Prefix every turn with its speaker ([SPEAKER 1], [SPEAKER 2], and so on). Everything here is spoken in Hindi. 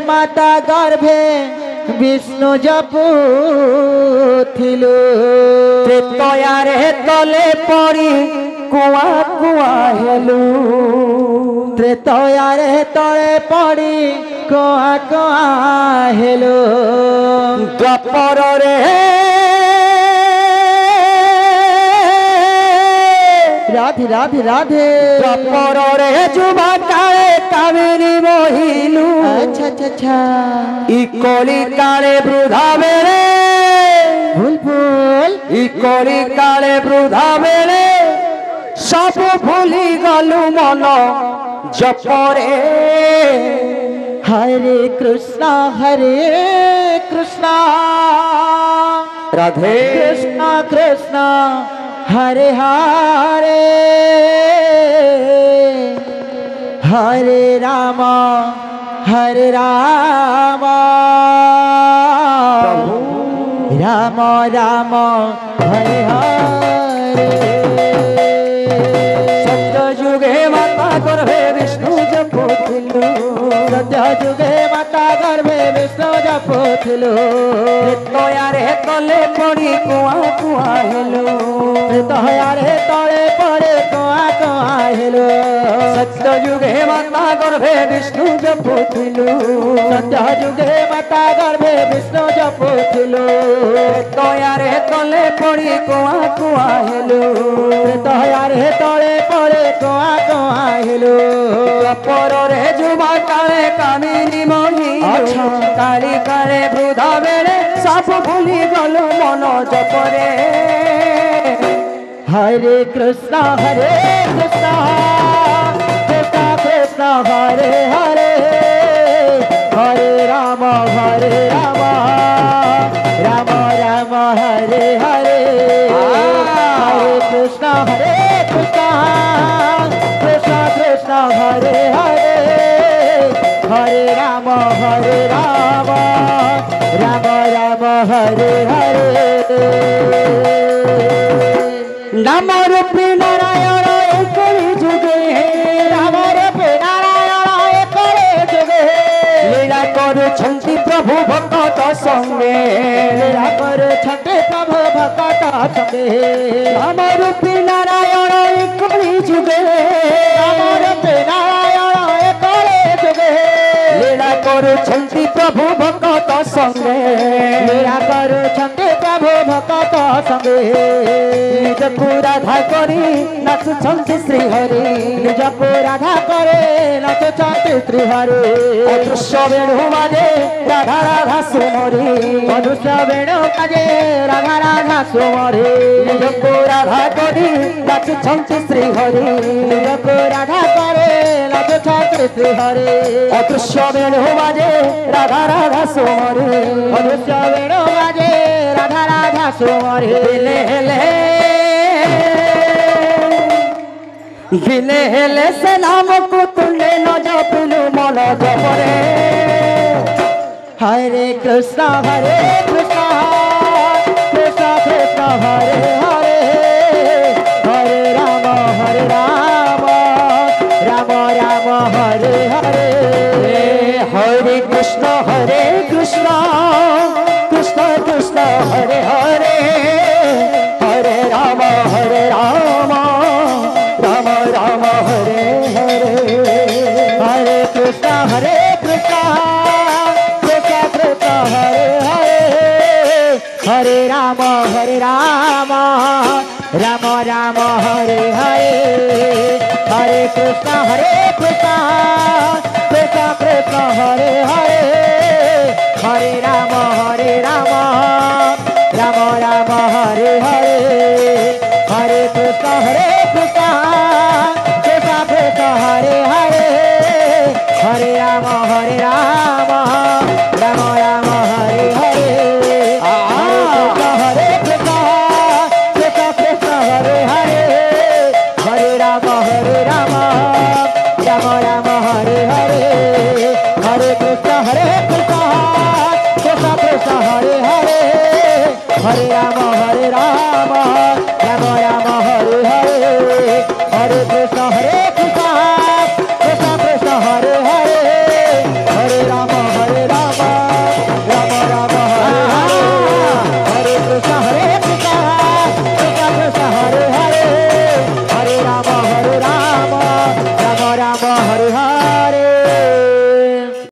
[SPEAKER 1] माता गर्भे विष्णु जपुथिलु त्रेतयारे तले पड़ी कुआ कुआ हेलु त्रेतयारे तले पड़ी कुआ कुआ हेलु द्वापर रे राधे राधे राधे द्वापर रे जुबा काले कावेरी मोहिलु अच्छा अच्छा अच्छा इकोली काले वृद्धा बेले भूल भूल इकोली काले वृद्धा बेले सब भूली गलु मन जपरे हरे कृष्णा राधे कृष्णा कृष्णा हरे हरे हरे राम राम राम हरे हरे सत्ययुगे माता गर्भे विष्णु जपुथिलु सत्ययुगे माता गर्भे विष्णु जपुथिलु त्रेतयारे तले पड़ी कुआ कुआ हेलु त्रेतयारे तले पड़े कुआ कुआ हेलु सत्ययुगे माता गर्भे विष्णु जपुथिलु सत्ययुगे माता गर्भे विष्णु जपुथिलु त्रेतयारे तले पड़ी कुआ कुआ हेलु त्रेतयारे तले पड़े कुआ कुआ हेलु द्वापर रे जुबा काले कामिनी मोही काली काले वृद्धा बेले सब भूली गलु मन जपरे हरे कृष्णा कृष्णा कृष्ण हरे हरे हरे राम राम राम हरे हरे हरे कृष्णा कृष्ण कृष्ण हरे हरे हरे राम राम राम हरे हरे नाम रूपी नारायण एक जुगे नाम रूपी नारायण एक जुगे लीला करुछंती प्रभु भक्त संगे लीला करुछंती प्रभु भक्त संगे नाम रूपी नारायण एक जुगे नाम रूपी नारायण एक जुगे लीला करुछंती प्रभु भक्त संगे लीला करुछंती प्रभु भक्त संगे निजकु राधा करे नाचुछंती श्री हरि निजकु राधा करे नाचुछंती श्री हरि अदृश्य वेणु बाजे राधा राधा सुमरी अदृश्य वेणु बाजे राधा राधा सुमरी निजकु राधा करे नाचुछंती श्री हरि निजकु राधा करे नाचुछंती श्री हरि अदृश्य वेणु बाजे राधा राधा सुमरी अदृश्य वेणु बाजे राधा राधा सुमरी ले गिले हेले से नाम को तुले न जपिलु मन जपरे हरे कृष्णा कृष्ण कृष्ण हरे हरे हरे राम राम राम हरे हरे हरे कृष्ण कृष्ण कृष्ण हरे हरे हरे राम राम राम हरे हरे हरे कृष्ण कृष्ण हरे हरे हरे राम राम राम हरे हरे हरे कृष्ण कृष्ण हरे हरे हरे राम राम हरे हरे हरे कृष्ण कृष्ण हरे हरे हरे राम राम हरे हरे हरे कृष्ण कृष्ण हरे हरे हरे राम राम हरे हरे हरे कृष्ण कृष्ण हरे हरे हरे राम राम हरे हरे हरे कृष्ण